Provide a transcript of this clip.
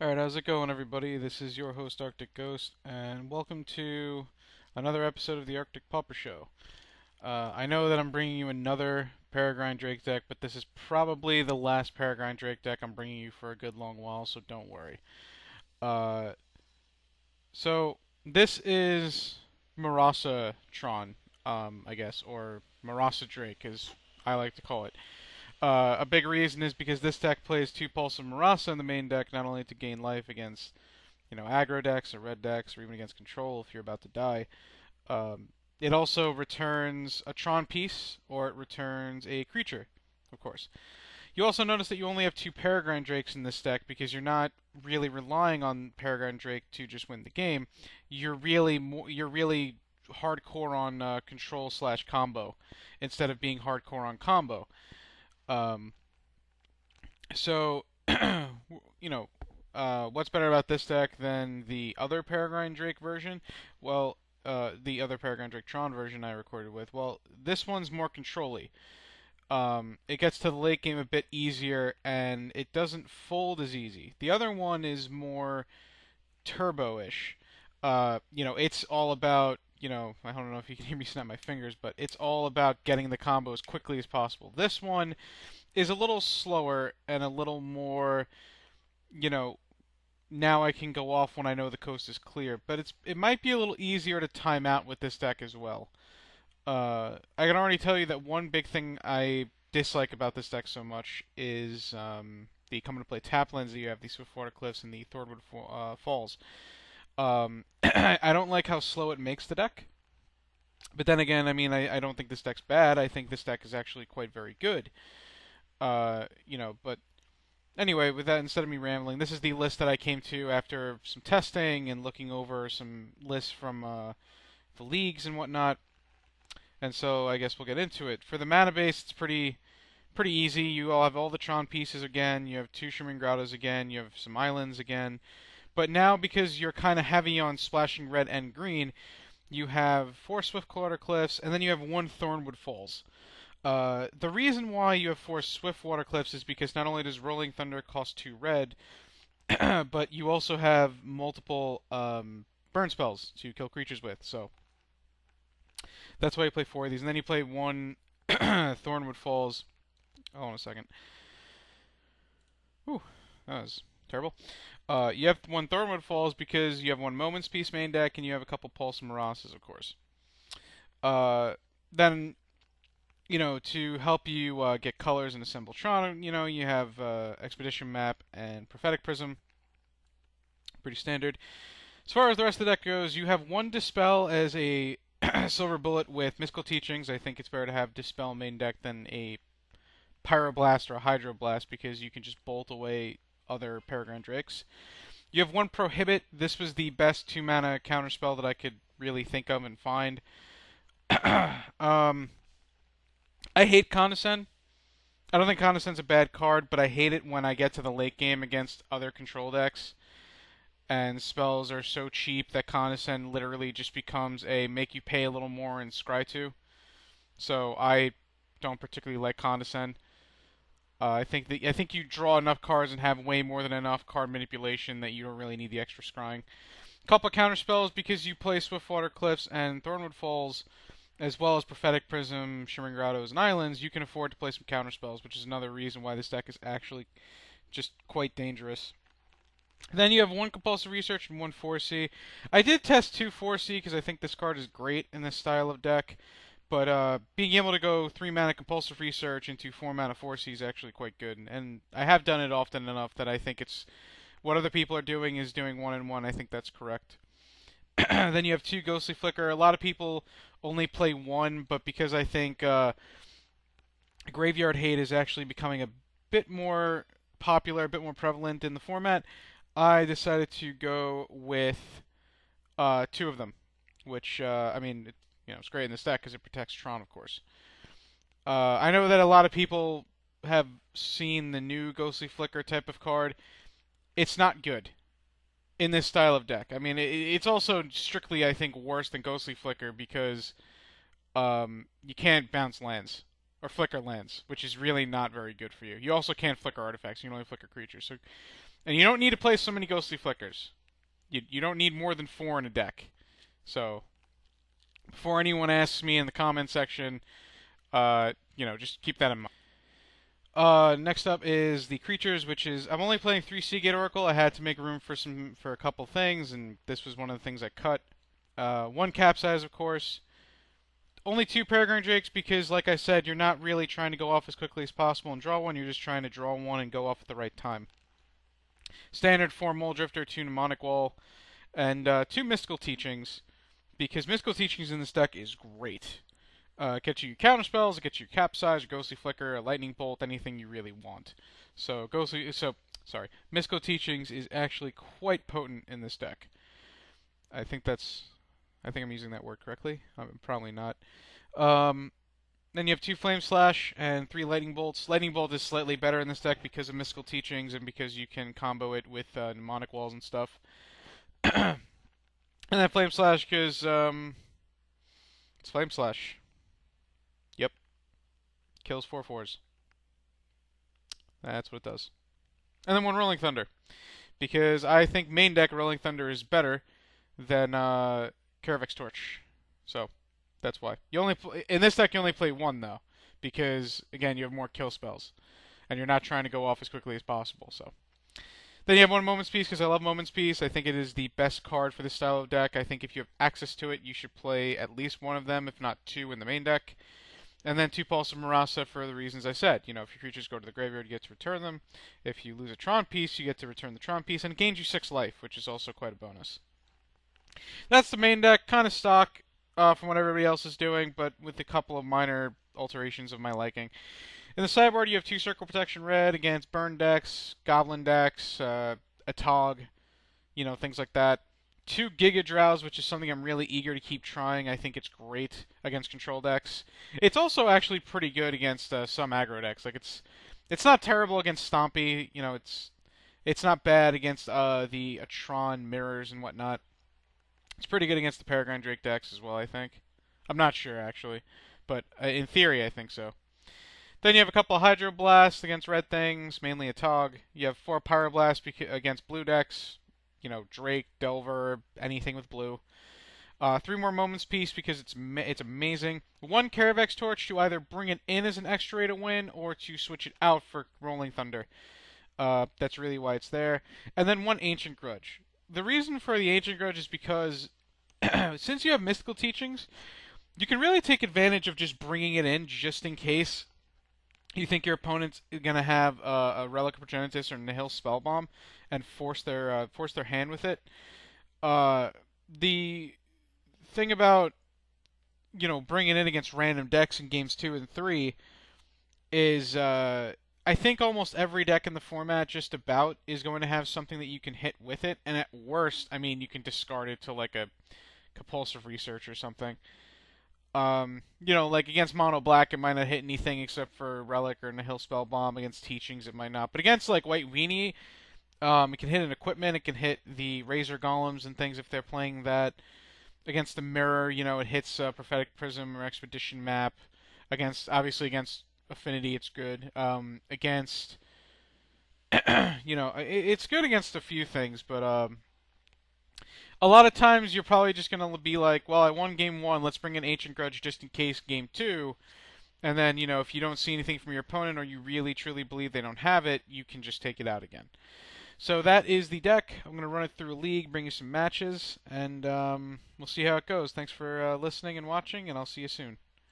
Alright, how's it going, everybody? This is your host, Arctic Ghost, and welcome to another episode of the Arctic Pauper Show. I know that I'm bringing you another Peregrine Drake deck, but this is probably the last Peregrine Drake deck I'm bringing you for a good long while, so don't worry. Uh, so, this is Murasa Tron, I guess, or Murasa Drake, as I like to call it. A big reason is because this deck plays 2 Pulse of Murasa in the main deck, not only to gain life against aggro decks or red decks, or even against control if you're about to die. Um, it also returns a Tron piece, or it returns a creature, of course. You also notice that you only have 2 Peregrine Drakes in this deck because you're not really relying on Peregrine Drake to just win the game. You're really hardcore on control slash combo instead of being hardcore on combo. Um, so, you know, what's better about this deck than the other Peregrine Drake version? Well, the other Peregrine Drake Tron version I recorded with. Well, this one's more control-y. It gets to the late game a bit easier, and it doesn't fold as easy. The other one is more turbo-ish. It's all about, I don't know if you can hear me snap my fingers, but it's all about getting the combo as quickly as possible. This one is a little slower and a little more, you know, now I can go off when I know the coast is clear. But it might be a little easier to time out with this deck as well. I can already tell you that one big thing I dislike about this deck so much is the come into play tap lands that you have, the Swiftwater Cliffs and the Thornwood Falls. I don't like how slow it makes the deck. But then again, I mean, I don't think this deck's bad. I think this deck is actually quite very good. But anyway, with that, instead of me rambling, this is the list that I came to after some testing and looking over some lists from the leagues and whatnot. And so I guess we'll get into it. For the mana base, it's pretty easy. You all have all the Tron pieces again. You have 2 Shimmering Grottos again. You have some islands again. But now, because you're kind of heavy on splashing red and green, you have 4 Swiftwater Cliffs, and then you have 1 Thornwood Falls. The reason why you have 4 Swiftwater Cliffs is because not only does Rolling Thunder cost 2 red, but you also have multiple burn spells to kill creatures with. So that's why you play 4 of these. And then you play 1 Thornwood Falls. Hold on a second. Whew, that was terrible. You have 1 Thornwood Falls because you have 1 Moments Peace main deck, and you have a couple Pulse and Mirasas, of course. Then to help you get colors and assemble Tron, you have Expedition Map and Prophetic Prism. Pretty standard. As far as the rest of the deck goes, you have 1 Dispel as a Silver Bullet with Mystical Teachings. I think it's better to have Dispel main deck than a Pyroblast or a Hydroblast because you can just bolt away other Peregrine Drakes. You have 1 Prohibit. This was the best 2-mana counterspell that I could really think of and find. I hate Condescend. I don't think Condescend's a bad card, but I hate it when I get to the late game against other control decks and spells are so cheap that Condescend literally just becomes a make you pay a little more and scry to. So I don't particularly like Condescend. I think you draw enough cards and have way more than enough card manipulation that you don't really need the extra scrying. Couple of counter spells because you play Swiftwater Cliffs and Thornwood Falls, as well as Prophetic Prism, Shimmering Grottos, and Islands. You can afford to play some counter spells, which is another reason why this deck is actually just quite dangerous. Then you have 1 Compulsive Research and 1 4C. I did test 2 4C because I think this card is great in this style of deck. But being able to go 3-mana Compulsive Research into 4-mana 4C is actually quite good. And I have done it often enough that I think it's what other people are doing is doing 1 and 1. I think that's correct. Then you have 2 Ghostly Flicker. A lot of people only play 1, but because I think Graveyard Hate is actually becoming a bit more popular, a bit more prevalent in the format, I decided to go with 2 of them, which it's great in this deck because it protects Tron, of course. I know that a lot of people have seen the new Ghostly Flicker type of card. It's not good in this style of deck. I mean, it's also strictly, I think, worse than Ghostly Flicker because you can't bounce lands or flicker lands, which is really not very good for you. You also can't flicker artifacts. You can only flicker creatures. So And you don't need to play so many Ghostly Flickers. You don't need more than 4 in a deck. So, before anyone asks me in the comment section, just keep that in mind. Next up is the creatures, which is I'm only playing 3 Seagate Oracle. I had to make room for a couple things, and this was one of the things I cut. 1 Capsize, of course. Only 2 Peregrine Drakes because, like I said, you're not really trying to go off as quickly as possible and draw one. You're just trying to draw one and go off at the right time. Standard 4 Mole Drifter, 2 Mnemonic Wall, and 2 Mystical Teachings, because Mystical Teachings in this deck is great. It gets you your counter spells, it gets you Capsize, Ghostly Flicker, a Lightning Bolt, anything you really want. Mystical Teachings is actually quite potent in this deck. I think I'm using that word correctly. I'm probably not. Then you have 2 Flame Slash and 3 Lightning Bolts. Lightning Bolt is slightly better in this deck because of Mystical Teachings and because you can combo it with Mnemonic Walls and stuff. And then Flame Slash because it's Flame Slash. Yep. Kills 4/4s. That's what it does. And then 1 Rolling Thunder. Because I think main deck Rolling Thunder is better than Karavek's Torch. So, that's why. In this deck, you only play 1, though. Because, again, you have more kill spells. And you're not trying to go off as quickly as possible, so. Then you have 1 Moment's Peace, because I love Moment's Peace. I think it is the best card for this style of deck. I think if you have access to it, you should play at least 1 of them, if not 2 in the main deck. And then 2 Pulse of Murasa for the reasons I said. If your creatures go to the graveyard, you get to return them. If you lose a Tron piece, you get to return the Tron piece. And it gains you 6 life, which is also quite a bonus. That's the main deck, kind of stock from what everybody else is doing, but with a couple of minor alterations of my liking. In the sideboard, you have 2 Circle Protection Red against Burn decks, Goblin decks, Atog, things like that. 2 Giga Drowse, which is something I'm really eager to keep trying. I think it's great against control decks. It's also actually pretty good against some aggro decks. Like it's not terrible against Stompy. It's not bad against the Tron mirrors and whatnot. It's pretty good against the Peregrine Drake decks as well, I think. I'm not sure, actually. But in theory, I think so. Then you have a couple of Hydro Blasts against red things, mainly a Tog. You have 4 Pyroblast against blue decks. Drake, Delver, anything with blue. 3 more Moment's Peace because it's amazing. 1 Karavek's Torch to either bring it in as an extra way to win or to switch it out for Rolling Thunder. That's really why it's there. And then 1 Ancient Grudge. The reason for the Ancient Grudge is because since you have Mystical Teachings, you can really take advantage of just bringing it in just in case you think your opponent's going to have a Relic of Progenitus or Nihil Spellbomb and force their hand with it. The thing about bringing it in against random decks in games 2 and 3 is I think almost every deck in the format just about is going to have something that you can hit with it, and at worst, you can discard it to like a Compulsive Research or something. Like against Mono Black, it might not hit anything except for Relic or Nihil Spellbomb. Against Teachings, it might not. But against like White Weenie, it can hit an equipment. It can hit the Razor Golems and things if they're playing that. Against the Mirror, it hits Prophetic Prism or Expedition Map. Obviously against Affinity, it's good. Against, it's good against a few things, but a lot of times you're probably just going to be like, well, I won game 1, let's bring in Ancient Grudge just in case game 2. And then, if you don't see anything from your opponent or you really truly believe they don't have it, you can just take it out again. So that is the deck. I'm going to run it through a league, bring you some matches, and we'll see how it goes. Thanks for listening and watching, and I'll see you soon.